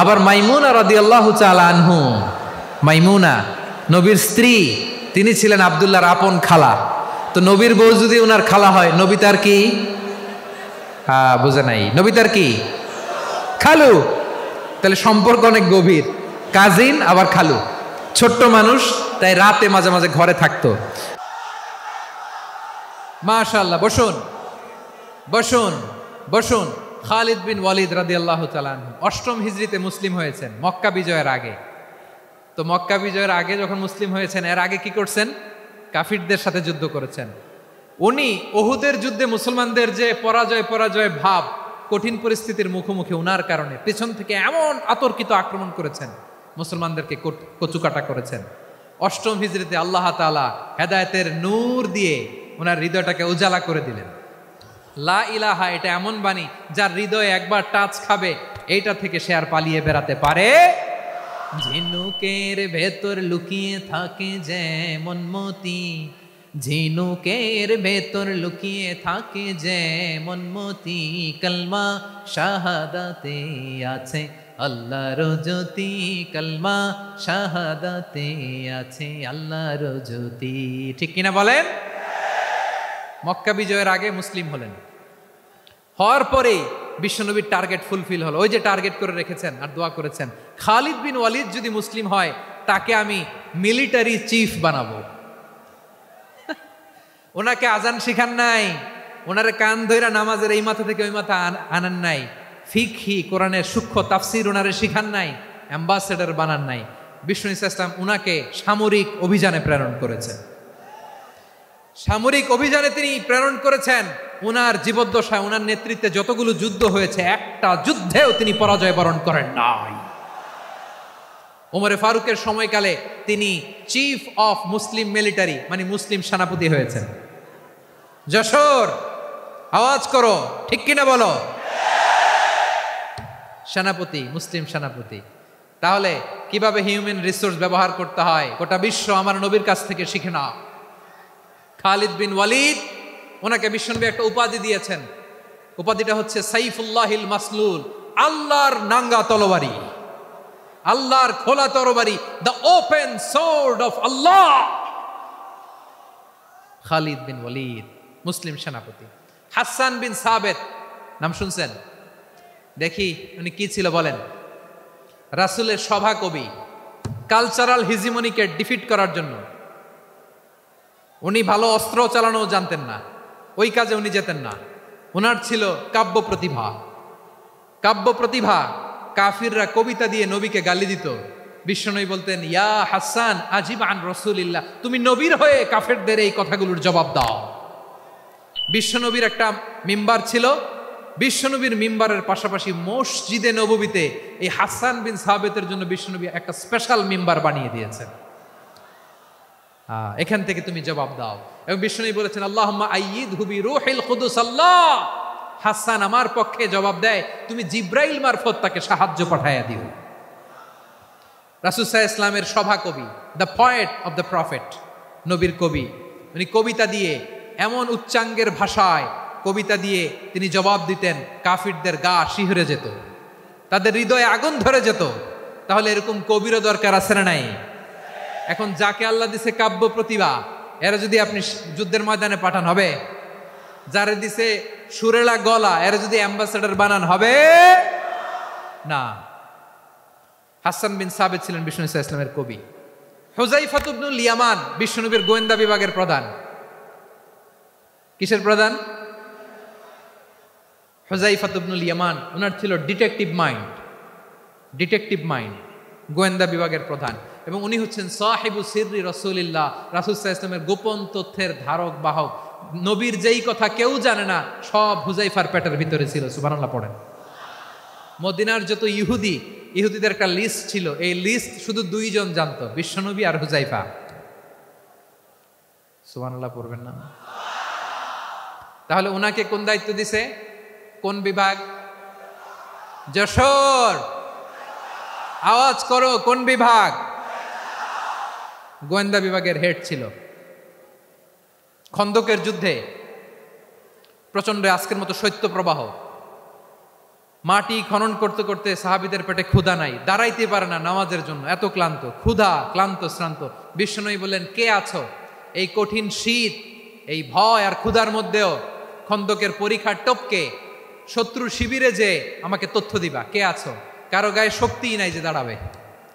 Speaker 1: আবার মাইমুনা রাদিয়াল্লাহু তাআলা আনহু, মাইমুনা নবীর স্ত্রী, তিনি ছিলেন আব্দুল্লাহর আপন খালা। তো নবীর বউ যদি ওনার খালা হয়, নবী তার কি? বুঝে নাই, নবী তার কি? খালু। তাহলে সম্পর্ক অনেক গভীর, কাজিন আবার খালু। ছোট্ট মানুষ, তাই রাতে মাঝে মাঝে ঘরে থাকতো। মাশাআল্লাহ, বসুন বসুন বসুন। খালিদ বিন ওয়ালিদ রাদিয়াল্লাহু তাআলা আনহু 8ম হিজরিতে মুসলিম হয়েছেন, মক্কা বিজয়ের আগে। তো মক্কা বিজয়ের আগে যখন মুসলিম হয়েছেন, এর আগে কি করছেন? কাফিরদের সাথে যুদ্ধ করেছেন। উনি উহুদের যুদ্ধে মুসলমানদের যে পরাজয় ভাব, কঠিন পরিস্থিতির মুখোমুখি উনার কারণে পেছন থেকে এমন আতর্কিত আক্রমণ করেছেন, মুসলমানদেরকে কচুকাটা করেছেন। 8ম হিজরিতে আল্লাহ তাআলা হেদায়েতের নূর দিয়ে ওনার হৃদয়টাকে উজালা করে দিলেন। লা ইলাহা, এটা এমন বাণী যার হৃদয়ে একবার টাচ খাবে, এইটা থেকে সে আর পালিয়ে বেড়াতে পারে। ঝিনুকের ভেতর লুকিয়ে থাকে যেমন মতি, ঝিনুকের ভেতর লুকিয়ে থাকে যেমন মতি, কলমা শাহাদাতে আছে আল্লাহর জ্যোতি, কলমা শাহাদাতে আছে আল্লাহর জ্যোতি। ঠিক কিনা বলেন? মক্কা বিজয়ের আগে মুসলিম হলেন, হওয়ার পরেই বিশ্বনবীর টার্গেট ফুলফিল হলো। ওই যে টার্গেট করে রেখেছেন আর দোয়া করেছেন, খালিদ বিন ওয়ালিদ যদি মুসলিম হয়, তাকে আমি মিলিটারি চিফ বানাবো। ওনাকে আজান শিখান নাই, ওনারে কান ধইরা নামাজের এই মাথা থেকে ওই মাথা আনান নাই, ফিকহি কোরআনের সূক্ষ্ম তাফসীর ওনারে শিখান নাই, অ্যাম্বাসেডর বানান নাই। বিষ্ণু ঈসা ইসলাম উনাকে সামরিক অভিযানে প্রেরণ করেছেন। সামরিক অভিযানে তিনি প্রেরণ করেছেন। উনার জীবদ্দশায়, উনার নেতৃত্বে যতগুলো যুদ্ধ হয়েছে, একটা যুদ্ধেও তিনি পরাজয় বরণ করেন নাই। ওমরে ফারুকের সময়কালে তিনি চিফ অফ মুসলিম মিলিটারি, মানে মুসলিম সেনাপতি হয়েছেন। যশোর আওয়াজ করো, ঠিক কিনা বলো? সেনাপতি, মুসলিম সেনাপতি। তাহলে কিভাবে হিউম্যান রিসোর্স ব্যবহার করতে হয়, গোটা বিশ্ব আমার নবীর কাছ থেকে শিখে নাও। খালিদ বিন ওয়ালিদ, ওনাকে বিশ্বনবী একটা উপাধি দিয়েছেন। উপাধিটা হচ্ছে সাইফুল্লাহিল মাসলুল, আল্লাহর নাঙ্গা তরবারি, আল্লাহর খোলা তরবারি, দ্য ওপেন সোর্ড অফ আল্লাহ। খালিদ বিন ওয়ালিদ মুসলিম সেনাপতি। হাসান বিন সাবেত নাম শুনছেন? দেখি উনি কি ছিল বলেন। রাসূলের সভা কবি, কালচারাল হিজিমনিকে ডিফিট করার জন্য। উনি ভালো অস্ত্র চালানো জানতেন না, ওই কাজে উনি যেতেন না। ওনার ছিল কাব্য প্রতিভা। কাব্য প্রতিভা, কাফিররা কবিতা দিয়ে নবীকে গালি দিত। বিশ্বনবী বলতেন, ইয়া হাসান আজিব আন রাসূলিল্লাহ, তুমি নবীর হয়ে কাফেরদের এই কথাগুলোর জবাব দাও। বিশ্বনবীর একটা মিম্বার ছিল, বিশ্বনবীর মিম্বারের পাশাপাশি মসজিদে নববীতে এই হাসান বিন সাবিতের জন্য বিশ্বনবী একটা স্পেশাল মিম্বার বানিয়ে দিয়েছেন। এখান থেকে তুমি জবাব দাও। এবং বিশ্বনবী বলেছেন, আল্লাহুম্মা আইয়িদহু বিরূহিল কুদুস। আল্লাহ, হাসান আমার পক্ষে জবাব দেয়, তুমি জিব্রাইল মারফত তাকে সাহায্য পাঠাইয়া দিও। রাসূল সাল্লাল্লাহু আলাইহি ওয়াসাল্লামের সভা কবি, the poet of the prophet, নবীর কবি। উনি কবিতা দিয়ে, এমন উচ্চাঙ্গের ভাষায় কবিতা দিয়ে তিনি জবাব দিতেন, কাফিরদের গা শিহরে যেত, তাদের হৃদয়ে আগুন ধরে যেত। তাহলে এরকম কবিরও দরকার আছে না নাই? এখন যাকে আল্লাহ দিছে কাব্য প্রতিভা, এরা যদি আপনি যুদ্ধের ময়দানে পাঠান হবে? যারে দিছে সুরেলা গলা, এরা যদি অ্যাম্বাসেডর বানান হবে না। হাসান বিন সাবিত ছিলেন বিশ্বনবী সাল্লাল্লাহু আলাইহি ওয়াসাল্লামের কবি। হুযায়ফা ইবনুল ইয়ামান বিশ্বনবীর গোয়েন্দা বিভাগের প্রধান। কিসের প্রধান? হুযায়ফা ইবনুল ইয়ামান। ওনার ছিল ডিটেকটিভ মাইন্ড, ডিটেকটিভ মাইন্ড, গোয়েন্দা বিভাগের প্রধান। এবং উনি হচ্ছেন সাহিবু সিররি রাসূলিল্লাহ, রাসূল সাল্লাল্লাহু আলাইহি ওয়াসাল্লামের গোপন তথ্যের ধারক বাহক। নবীর যেই কথা কেউ জানে না, সব হুযায়ফার পেটের ভিতরে ছিল। সুবহানাল্লাহ পড়েন। মদিনার যত ইহুদিদের একটা লিস্ট ছিল, এই লিস্ট শুধু দুইজন জানতো, বিশ্বনবী আর হুযায়ফা। সুবহানাল্লাহ পড়বেন না? তাহলে ওনাকে কোন দায়িত্ব দিছে? কোন বিভাগ? যশোর, আওয়াজ করো, কোন বিভাগ? গোয়েন্দা বিভাগের হেড ছিল। খন্দকের যুদ্ধে প্রচন্ড আজকের মতো শৈত্য প্রবাহ, মাটি খনন করতে করতে সাহাবীদের পেটে ক্ষুধা নাই, দাঁড়াইতে পারে না নামাজের জন্য, এত ক্লান্ত, ক্ষুধা, ক্লান্ত, শ্রান্ত। বিশ্বনবী বললেন, কে আছো? এই কঠিন শীত, এই ভয় আর ক্ষুধার মধ্যেও খন্দকের পরীক্ষার টপকে শত্রু শিবিরে যে আমাকে তথ্য দিবা, কে আছো? কারো গায়ে শক্তিই নাই যে দাঁড়াবে,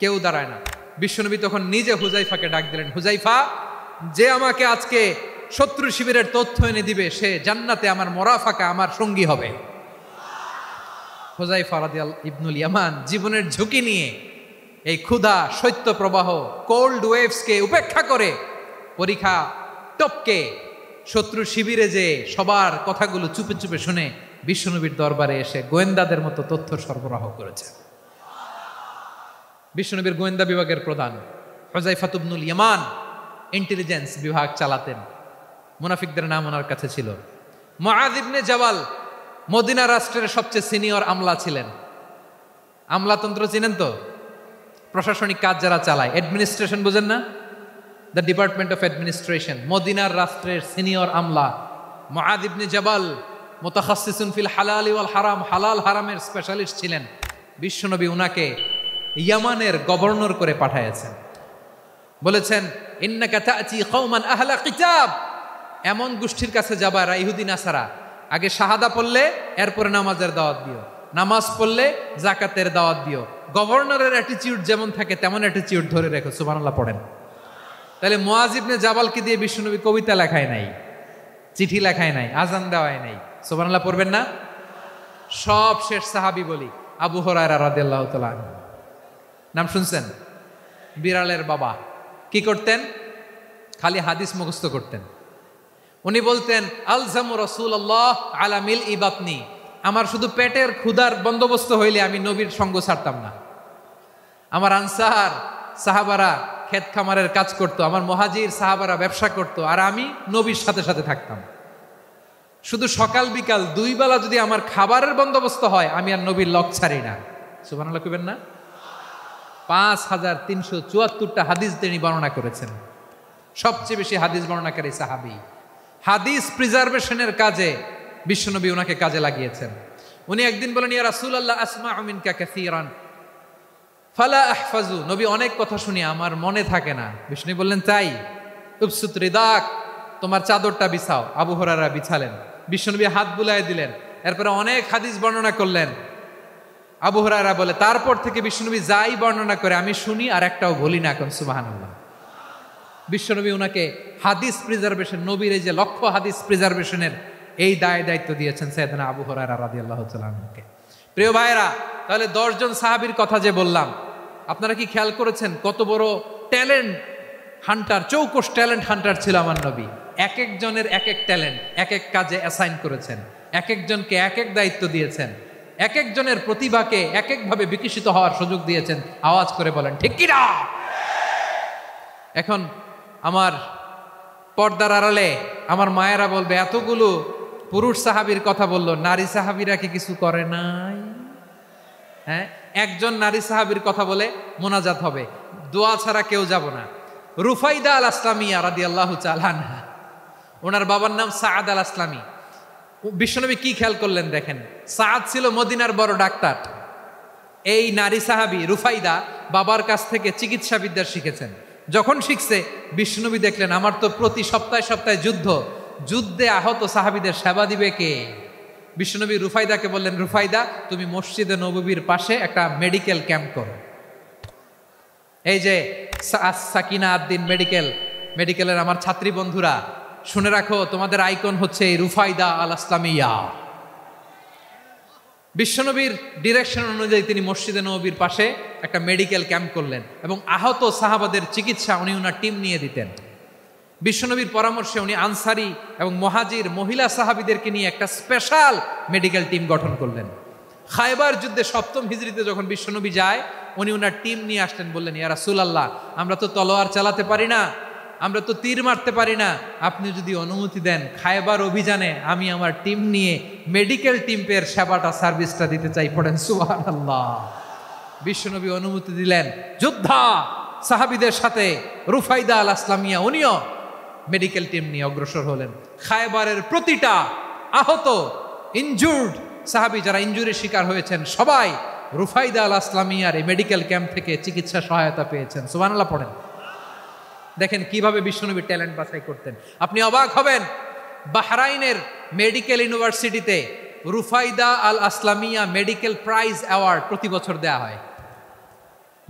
Speaker 1: কেউ দাঁড়ায় না। বিশ্বনবী তখন নিজে হুযায়ফাকে ডাক দিলেন, হুযায়ফা, যে আমাকে আজকে শত্রু শিবিরের তথ্য এনে দিবে, সে জান্নাতে আমার মোরাফাকা, আমার সঙ্গী হবে। হুযায়ফা রাদিয়াল্লাহু ইবনুল ইয়ামান জীবনের ঝুঁকি নিয়ে এই ক্ষুধা, শৈত্য প্রবাহ, কোল্ড ওয়েভসকে উপেক্ষা করে পরীক্ষা টপকে শত্রু শিবিরে যে সবার কথাগুলো চুপে চুপে শুনে বিশ্বনবীর দরবারে এসে গোয়েন্দাদের মতো তথ্য সরবরাহ করেছে। বিশ্বনবীর গোয়েন্দা বিভাগের প্রধান হুযায়ফা ইবনুল ইয়ামান ইন্টেলিজেন্স বিভাগ চালাতেন। মুনাফিকদের নাম ওনার কাছে ছিল। মুআয ইবনে জাবাল মদিনা রাষ্ট্রের সবচেয়ে সিনিয়র আমলা ছিলেন। আমলাতন্ত্র চিনেন তো? প্রশাসনিক কাজ যারা চালায়, অ্যাডমিনিস্ট্রেশন বুঝেন না? The department of administration. মদিনার রাষ্ট্রের সিনিয়র আমলা মুআয ইবনে জাবাল মুতাখাসসিসুন ফিল হালাল ওয়াল হারাম, হালাল হারামের স্পেশালিস্ট ছিলেন। বিশ্বনবী উনাকে ইয়ামানের গভর্নর করে পাঠাইছেন। বলেছেন, ইন্নাকা তা'তি কওমান আহলা কিতাব, এমন গোষ্ঠীর কাছে যাবা যারা ইহুদি নাসারা, আগে শাহাদা পড়লে এরপরে নামাজের দাওয়াত দিও, নামাজ পড়লে যাকাতের দাওয়াত দিও। গভর্নরের অ্যাটিটিউড যেমন থাকে তেমন অ্যাটিটিউড ধরে রেখো। সুবহানাল্লাহ পড়েন। তাহলে মুআয ইবনে জাবালকে দিয়ে বিশ্বনবী কবিতা লেখায় নাই, চিঠি লেখায় নাই, আজান দেওয়ায় নাই। সুবহানাল্লাহ পড়বেন না? সব শেষ সাহাবী বলি আবু হুরায়রা রাদিয়াল্লাহু তাআলা আনহু। নাম শুনছেন? বিড়ালের বাবা। কি করতেন? খালি হাদিস মুখস্থ করতেন। উনি বলতেন, আলজামু রাসূলুল্লাহ আলা মিল ইবাতনি, আমার শুধু পেটের ক্ষুধার বন্দোবস্ত হইলে আমি নবীর সঙ্গ ছাড়তাম না। আমার আনসার সাহাবারা ক্ষেত খামারের কাজ করত, আমার মুহাজির সাহাবারা ব্যবসা করত, আর আমি নবীর সাথে সাথে থাকতাম। শুধু সকাল বিকাল দুই বেলা যদি আমার খাবারের বন্দোবস্ত হয়, আমি আর নবীর লক ছাড়ি না। সুবহানাল্লাহ কইবেন না? 5374টা হাদিস তিনি বর্ণনা করেছেন। সবচেয়ে বেশি হাদিস বর্ণনাকারী সাহাবী। হাদিস প্রিজার্ভেশনের কাজে বিশ্বনবী ওনাকে কাজে লাগিয়েছেন। উনি একদিন বলেন, ইয়া রাসূলুল্লাহ আসমাউ মিনকা কাসীরান ফালা আহফাজু, নবী অনেক কথা শুনি আমার মনে থাকে না। বিষ্ণু বললেন, তাই? উবসুত রিদাক, তোমার চাদরটা বিছাও। আবু হুরায়রা বিছালেন, বিশ্বনবী হাত বুলায় দিলেন, এরপরে অনেক হাদিস বর্ণনা করলেন। আবু হুরায়রা বলে তারপর থেকে বিশ্বনবী যাই বর্ণনা করে আমি শুনি আর একটাও বলি না। এখন সুবহানাল্লাহ। বিশ্বনবী ওনাকে হাদিস প্রিজার্ভেশন, নবীর এই যে লক্ষ্য হাদিস প্রিজার্ভেশনের এই দায়িত্ব দিয়েছেন সাইয়েদনা আবু হুরায়রা রাদিয়াল্লাহু তাআলা আনহুকে। প্রিয় ভাইরা, তাহলে 10 জন সাহাবীর কথা যে বললাম, আপনারা কি খেয়াল করেছেন কত বড় ট্যালেন্ট হান্টার, চৌকস ট্যালেন্ট হান্টার ছিল আমার নবী। এক একজনের এক এক ট্যালেন্ট এক এক কাজে অ্যাসাইন করেছেন, এক একজনকে এক এক দায়িত্ব দিয়েছেন, এক একজনের প্রতিভাকে এক একভাবে বিকশিত হওয়ার সুযোগ দিয়েছেন। আওয়াজ করে বলেন ঠিক কি না? এখন আমার পর্দার আড়ালে আমার মায়েরা বলবে এতগুলো পুরুষ সাহাবীর কথা বললো, নারী সাহাবীরা কি কিছু করে নাই? হ্যাঁ, একজন নারী সাহাবীর কথা বলে মোনাজাত হবে, দোয়া ছাড়া কেউ যাব না। রুফাইদা আল আসলামিয়া রাদিয়াল্লাহু তাআলা আনহা, ওনার বাবার নাম সাআদ আল আসলামি। বিশ্বনবী কি খেয়াল করলেন দেখেন, সাআদ ছিল মদিনার বড় ডাক্তার। এই নারী সাহাবী রুফাইদা বাবার কাছ থেকে চিকিৎসা বিদ্যা শিখেছেন। যখন শিখছে বিশ্বনবী দেখলেন আমার তো প্রতি সপ্তাহে সপ্তাহে যুদ্ধে আহত সাহাবীদের সেবা দিবে কে? বিশ্বনবী রুফাইদাকে বললেন, রুফাইদা তুমি মসজিদে নববীর পাশে একটা মেডিকেল ক্যাম্প করো। এই যে সাকিনা আদ্দিন মেডিকেলের আমার ছাত্রী বন্ধুরা শুনে রাখো, তোমাদের আইকন হচ্ছে এই রুফাইদা আল আসলামিয়া। বিশ্বনবীর ডিরেকশন অনুযায়ী তিনি মসজিদে নববীর পাশে একটা মেডিকেল ক্যাম্প করলেন এবং আহত সাহাবাদের চিকিৎসা উনি ওনার টিম নিয়ে দিতেন। বিশ্বনবীর পরামর্শে উনি আনসারি এবং মুহাজির মহিলা সাহাবীদেরকে নিয়ে একটা স্পেশাল মেডিকেল টিম গঠন করলেন। খায়বার যুদ্ধে 7ম হিজরিতে যখন বিশ্বনবী যায়, উনি ওনার টিম নিয়ে আসলেন, বললেন ইয়া রাসূলুল্লাহ, আমরা তো তলোয়ার চালাতে পারি না, আমরা তো তীর মারতে পারি না, আপনি যদি অনুমতি দেন খায়বার অভিযানে আমি আমার টিম নিয়ে মেডিকেল টিমের সেবাটা সার্ভিসটা দিতে চাই। পড়েন সুবহানাল্লাহ। বিশ্বনবী অনুমতি দিলেন, যোদ্ধা সাহাবীদের সাথে রুফাইদা আল আসলামিয়া উনিও মেডিকেল টিম নিয়ে অগ্রসর হলেন। খায়বারের প্রতিটা আহত ইনজুর্ড সাহাবী যারা ইনজুরির শিকার হয়েছেন সবাই রুফাইদা আল আসলামিয়ার এই মেডিকেল ক্যাম্প থেকে চিকিৎসা সহায়তা পেয়েছেন। সুবহানাল্লাহ পড়েন। দেখেন কিভাবে বিশ্বনবী ট্যালেন্ট বাছাই করতেন। আপনি অবাক হবেন, বাহরাইনের মেডিকেল ইউনিভার্সিটিতে রুফাইদা আল আসলামিয়া মেডিকেল প্রাইজ অ্যাওয়ার্ড প্রতি বছর দেয়া হয়।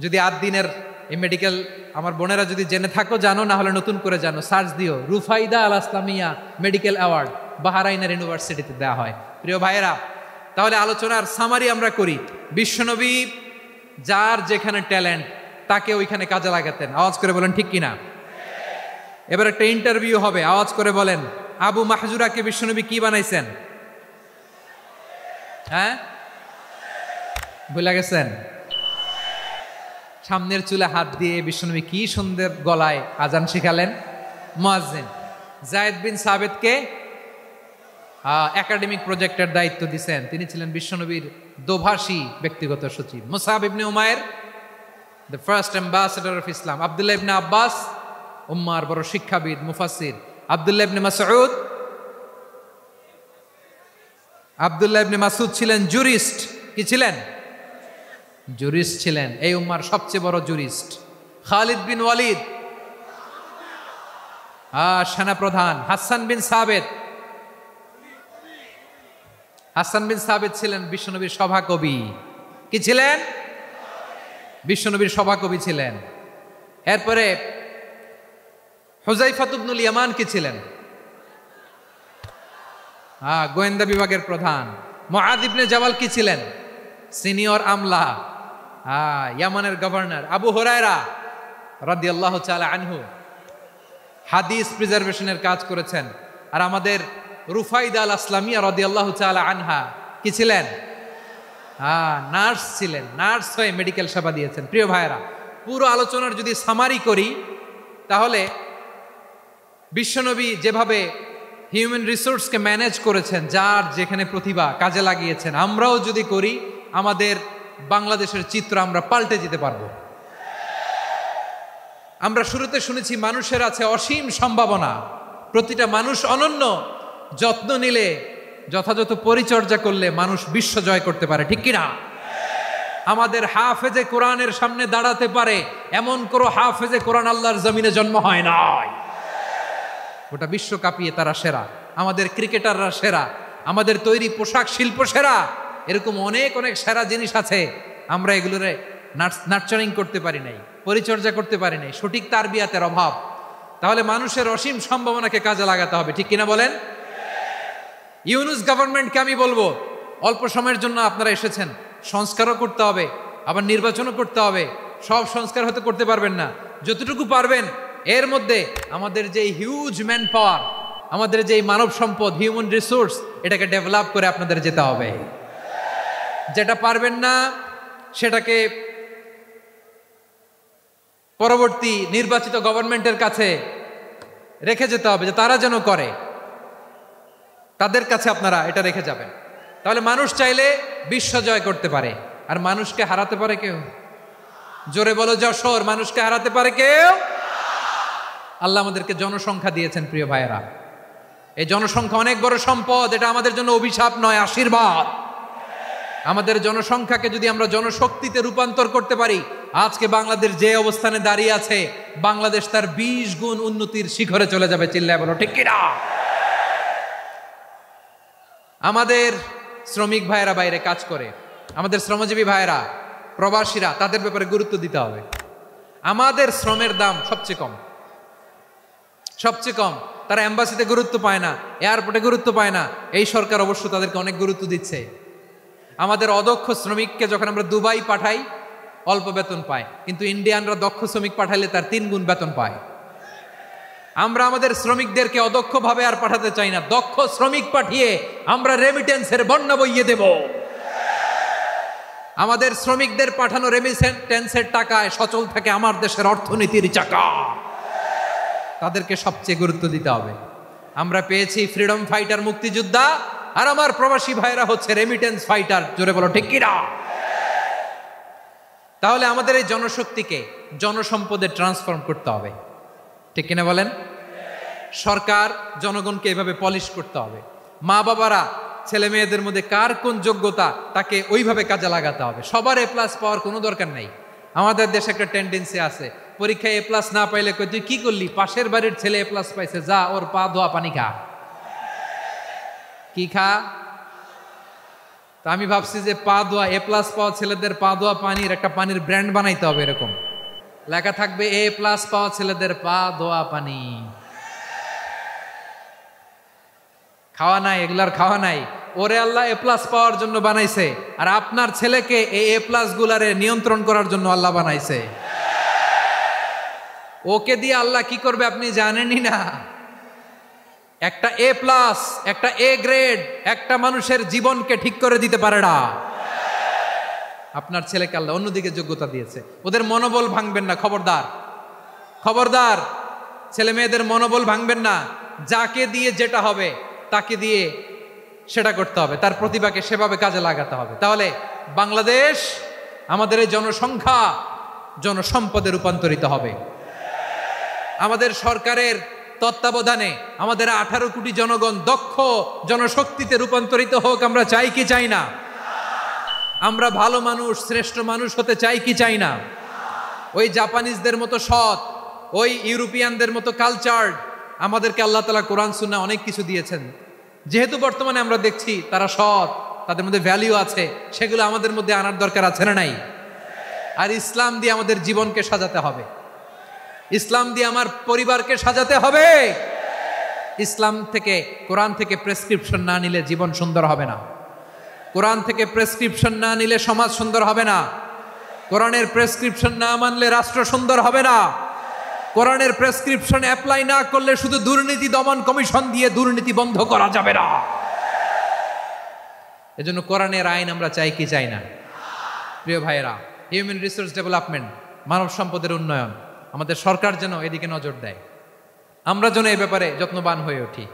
Speaker 1: যদি 8 দিনের এই মেডিকেল আমার বোনেরা যদি জেনে থাকো জানো, না হলে নতুন করে জানো, সার্চ দিও রুফাইদা আল আসলামিয়া মেডিকেল অ্যাওয়ার্ড বাহরাইনের ইউনিভার্সিটিতে দেওয়া হয়। প্রিয় ভাইয়েরা, তাহলে আলোচনার সামারি আমরা করি। বিশ্বনবী যার যেখানে ট্যালেন্ট তাকে ওইখানে কাজে লাগাতেন। আওয়াজ করে বলেন ঠিক কিনা? এবার একটা ইন্টারভিউ হবে, আওয়াজ করে বলেন আবু মাহজুরাকে বিশ্বনবী কি বানাইছেন? হ্যাঁ, ভুলে গেছেন? সামনের চুলে হাত দিয়ে বিশ্বনবী কি সুন্দর গলায় আজান শিখালেন। মুয়াজ্জিন যায়েদ বিন সাবিতকে একাডেমিক প্রজেক্টের দায়িত্ব দিয়েছেন, তিনি ছিলেন বিশ্বনবীর দোভাষী ব্যক্তিগত সচিব। Musab ibn Umair the first ambassador of Islam. Abdullah ibn Abbas উম্মার বড় শিক্ষাবিদ মুফাসসির। আব্দুল্লাহ ইবনে মাসউদ ছিলেন জুরিস্ট। কি ছিলেন? জুরিস্ট ছিলেন, এই উম্মার সবচেয়ে বড় জুরিস্ট। খালিদ বিন ওয়ালিদ সেনাপ্রধান। হাসান বিন সাবিত ছিলেন বিশ্বনবীর সভাকবি। কি ছিলেন? বিশ্বনবীর সভাকবি ছিলেন। এরপরে হুযায়ফা ইবনুল ইয়ামান কি ছিলেন? গোয়েন্দা বিভাগের প্রধান। মুআদ ইবনে জাবাল কি ছিলেন? সিনিয়র আমলা, ইয়ামানের গভর্নর। আবু হুরায়রা রাদিয়াল্লাহু তাআলা আনহু হাদিস প্রিজার্ভেশনের কাজ করেছেন। আর আমাদের রুফাইদা আল আসলামিয়া রাদিয়াল্লাহু তাআলা আনহা কি ছিলেন? নার্স ছিলেন। নার্স হয়ে মেডিকেল সেবা দিয়েছেন। প্রিয় ভাইয়েরা, পুরো আলোচনার যদি সামারি করি তাহলে বিশ্বনবী যেভাবে হিউম্যান রিসোর্সকে ম্যানেজ করেছেন, যার যেখানে প্রতিভা কাজে লাগিয়েছেন, আমরাও যদি করি আমাদের বাংলাদেশের চিত্র আমরা পাল্টে যেতে পারবো। আমরা শুরুতে শুনেছি মানুষের আছে অসীম সম্ভাবনা, প্রতিটা মানুষ অনন্য, যত্ন নিলে যথাযথ পরিচর্যা করলে মানুষ বিশ্ব জয় করতে পারে। ঠিক কিনা? আমাদের হাফেজে কোরআনের সামনে দাঁড়াতে পারে এমন কোনো হাফেজে কোরআন আল্লাহর জমিনে জন্ম হয় নাই। গোটা বিশ্ব কাঁপিয়ে তারা সেরা, আমাদের ক্রিকেটাররা সেরা, আমাদের তৈরি পোশাক শিল্প সেরা, এরকম অনেক অনেক সেরা জিনিস আছে, আমরা এগুলোরে নার্চারিং করতে পারি নাই, পরিচর্যা করতে পারি নাই, সঠিক তারবিয়াতের অভাব। তাহলে মানুষের অসীম সম্ভাবনাকে কাজে লাগাতে হবে, ঠিক কিনা বলেন? ইউনুস গভর্নমেন্টকে আমি বলবো, অল্প সময়ের জন্য আপনারা এসেছেন, সংস্কারও করতে হবে, আবার নির্বাচনও করতে হবে। সব সংস্কার হয়তো করতে পারবেন না, যতটুকু পারবেন এর মধ্যে আমাদের যে হিউজ ম্যান পাওয়ার, আমাদের যে মানব সম্পদ, হিউম্যান রিসোর্স, এটাকে ডেভেলপ করে আপনাদের যেতে হবে। যেটা পারবেন না সেটাকে পরবর্তী নির্বাচিত গভর্নমেন্টের কাছে রেখে যেতে হবে, যে তারা যেন করে, তাদের কাছে আপনারা এটা রেখে যাবেন। তাহলে মানুষ চাইলে বিশ্ব জয় করতে পারে, আর মানুষকে হারাতে পারে কেউ? জোরে বলো যশোর, মানুষকে হারাতে পারে কেউ? আল্লাহ আমাদেরকে জনসংখ্যা দিয়েছেন প্রিয় ভাইয়েরা, এই জনসংখ্যা অনেক বড় সম্পদ, এটা আমাদের জন্য অভিশাপ নয়, আশীর্বাদ। আমাদের জনসংখ্যাকে যদি আমরা জনশক্তিতে রূপান্তর করতে পারি, আজকে বাংলাদেশ যে অবস্থানে দাঁড়িয়ে আছে, বাংলাদেশ তার 20 গুণ উন্নতির শিখরে চলে যাবে। চিল্লায় বলো ঠিক কিনা? আমাদের শ্রমিক ভাইয়েরা বাইরে কাজ করে, আমাদের শ্রমজীবী ভাইয়েরা, প্রবাসীরা, তাদের ব্যাপারে গুরুত্ব দিতে হবে। আমাদের শ্রমের দাম সবচেয়ে কম, সবচেয়ে কম। তারা এম্বাসিতে গুরুত্ব পায় না, এয়ারপোর্টে গুরুত্ব পায় না, এই সরকার অবশ্য তাদেরকে অনেক গুরুত্ব দিচ্ছে। আমাদের অদক্ষ শ্রমিককে যখন আমরা দুবাই পাঠাই, অল্প বেতন পায়, কিন্তু ইন্ডিয়ানরা দক্ষ শ্রমিক পাঠাইলে তার 3 গুণ বেতন পায়। আমরা আমাদের শ্রমিকদেরকে অদক্ষভাবে আর পাঠাতে চাই না, দক্ষ শ্রমিক পাঠিয়ে আমরা রেমিটেন্সের বন্যা বইয়ে দেব। আমাদের শ্রমিকদের পাঠানো রেমিটেন্সের টাকায় সচল থাকে আমার দেশের অর্থনীতির চাকা। তাদেরকে সবচেয়ে গুরুত্ব দিতে হবে। আমরা পেয়েছি ফ্রিডম ফাইটার, মুক্তিযোদ্ধা, আর আমার প্রবাসী ভাইরা হচ্ছে রেমিটেন্স ফাইটার। জোরে বলো ঠিক কিনা? তাহলে আমাদের এই জনশক্তিকে জনসম্পদে ট্রান্সফর্ম করতে হবে, ঠিক কিনা বলেন? সরকার জনগণকে এভাবে পলিশ করতে হবে। মা বাবারা ছেলে মেয়েদের মধ্যে কার কোন যোগ্যতা, তাকে ওইভাবে কাজে লাগাতে হবে। সবার এ প্লাস পাওয়ার কোনো দরকার নাই। আমাদের দেশে একটা টেন্ডেন্সি আছে, পরীক্ষায় এ প্লাস না পাইলে কই তুই কি করলি, পাশের বাড়ির ছেলে এ প্লাস পাইছে, যা ওর পা ধোয়া পানি খা। কি খা? তা আমি ভাবছি যে পা ধোয়া, এ প্লাস পাওয়া ছেলেদের পা ধোয়া পানির একটা পানির ব্র্যান্ড বানাইতে হবে, এরকম লেখা থাকবে, এ প্লাস পাওয়া ছেলেদের পা ধোয়া পানি। খাওয়া নাই, এগুলার খাওয়া নাই। ওরে আল্লাহ এ প্লাস পাওয়ার জন্য বানাইছে, আর আপনার ছেলেকে এই এ প্লাস গুলারে নিয়ন্ত্রণ করার জন্য আল্লাহ বানাইছে। ওকে দিয়ে আল্লাহ কি করবে আপনি জানেনই না। একটা এ প্লাস, একটা এ গ্রেড একটা মানুষের জীবনকে ঠিক করে দিতে পারে না। আপনার ছেলেকে আল্লাহ অন্যদিকে যোগ্যতা দিয়েছে, ওদের মনোবল ভাঙবেন না, খবরদার, খবরদার। ছেলে মেয়েদের মনোবল ভাঙবেন না। যাকে দিয়ে যেটা হবে তাকে দিয়ে সেটা করতে হবে, তার প্রতিভাকে সেভাবে কাজে লাগাতে হবে। তাহলে বাংলাদেশ, আমাদের এই জনসংখ্যা জনসম্পদে রূপান্তরিত হবে। আমাদের সরকারের তত্ত্বাবধানে আমাদের 18 কোটি জনগণ দক্ষ জনশক্তিতে রূপান্তরিত হোক, আমরা চাই কি চাই না? আমরা ভালো মানুষ, শ্রেষ্ঠ মানুষ হতে চাই কি চাই না? ওই জাপানিজদের মতো সৎ, ওই ইউরোপিয়ানদের মতো কালচার্ড, আমাদেরকে আল্লাহ তাআলা কোরআন সুন্নাহ অনেক কিছু দিয়েছেন। যেহেতু বর্তমানে আমরা দেখছি তারা সৎ, তাদের মধ্যে ভ্যালিউ আছে, সেগুলো আমাদের মধ্যে আনার দরকার আছে না নাই? আর ইসলাম দিয়ে আমাদের জীবনকে সাজাতে হবে, ইসলাম দিয়ে আমার পরিবারকে সাজাতে হবে। ইসলাম থেকে, কোরআন থেকে প্রেসক্রিপশন না নিলে জীবন সুন্দর হবে না। কোরআন থেকে প্রেসক্রিপশন না নিলে সমাজ সুন্দর হবে না। কোরআনের প্রেসক্রিপশন না মানলে রাষ্ট্র সুন্দর হবে না। কোরআনের প্রেসক্রিপশন অ্যাপ্লাই না করলে শুধু দুর্নীতি দমন কমিশন দিয়ে দুর্নীতি বন্ধ করা যাবে না। এজন্য কোরআনের আইন আমরা চাই কি চাই না? প্রিয় ভাইয়েরা, হিউম্যান রিসোর্স ডেভেলপমেন্ট, মানব সম্পদের উন্নয়ন, আমাদের সরকার যেন এদিকে নজর দেয়। আমরা যেন এই ব্যাপারে যত্নবান হয়ে উঠি।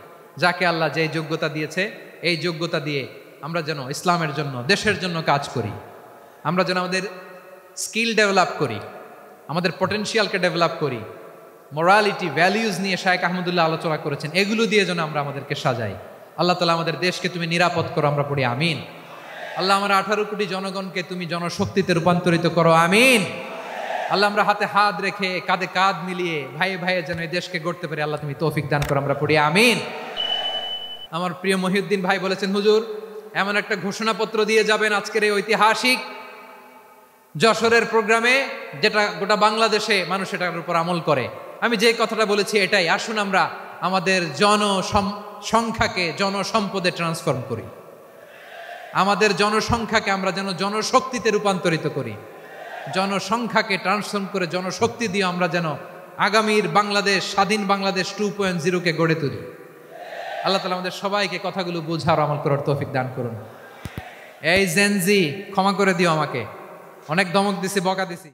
Speaker 1: যাকে আল্লাহ যে যোগ্যতা দিয়েছে, এই যোগ্যতা দিয়ে আমরা যেন ইসলামের জন্য, দেশের জন্য কাজ করি। আমরা যেন আমাদের স্কিল ডেভেলপ করি, আমাদের পটেনশিয়ালকে ডেভেলপ করি। মোরালিটি, ভ্যালিউজ নিয়ে শায়েখ আহমদুল্লাহ আলোচনা করেছেন, এগুলো দিয়ে যেন আমরা আমাদেরকে সাজাই। আল্লাহ তাআলা আমাদের দেশকে তুমি নিরাপদ করো, আমরা পড়ি আমিন। আল্লাহ আমার 18 কোটি জনগণকে তুমি জনশক্তিতে রূপান্তরিত করো, আমিন। আল্লাহ আমরা হাতে হাত রেখে, কাঁধে কাঁধ মিলিয়ে ভাই ভাইয়ে যেন এই দেশকে গড়তে পারি, আল্লাহ তুমি তৌফিক দান করো, আমরা পড়ি আমিন। আমার প্রিয় মহিউদ্দিন ভাই বলেছেন, হুজুর এমন একটা ঘোষণাপত্র দিয়ে যাবেন আজকের এই ঐতিহাসিক যশোরের প্রোগ্রামে, যেটা গোটা বাংলাদেশে মানুষ এটার উপর আমল করে। আমি যে কথাটা বলেছি এটাই, আসুন আমরা আমাদের জনসংখ্যাকে জনসম্পদে ট্রান্সফর্ম করি, আমাদের জনসংখ্যাকে আমরা যেন জনশক্তিতে রূপান্তরিত করি, জনসংখ্যাকে ট্রান্সফর্ম করে জনশক্তি দিয়ে আমরা যেন আগামীর বাংলাদেশ, স্বাধীন বাংলাদেশ 2.0 গড়ে তুলি। আল্লাহ তাআলা আমাদের সবাইকে কথাগুলো বোঝার আমল করার তৌফিক দান করুন। এই জেনজি, ক্ষমা করে দিও আমাকে, অনেক ধমক দিছি, বকা দিছি।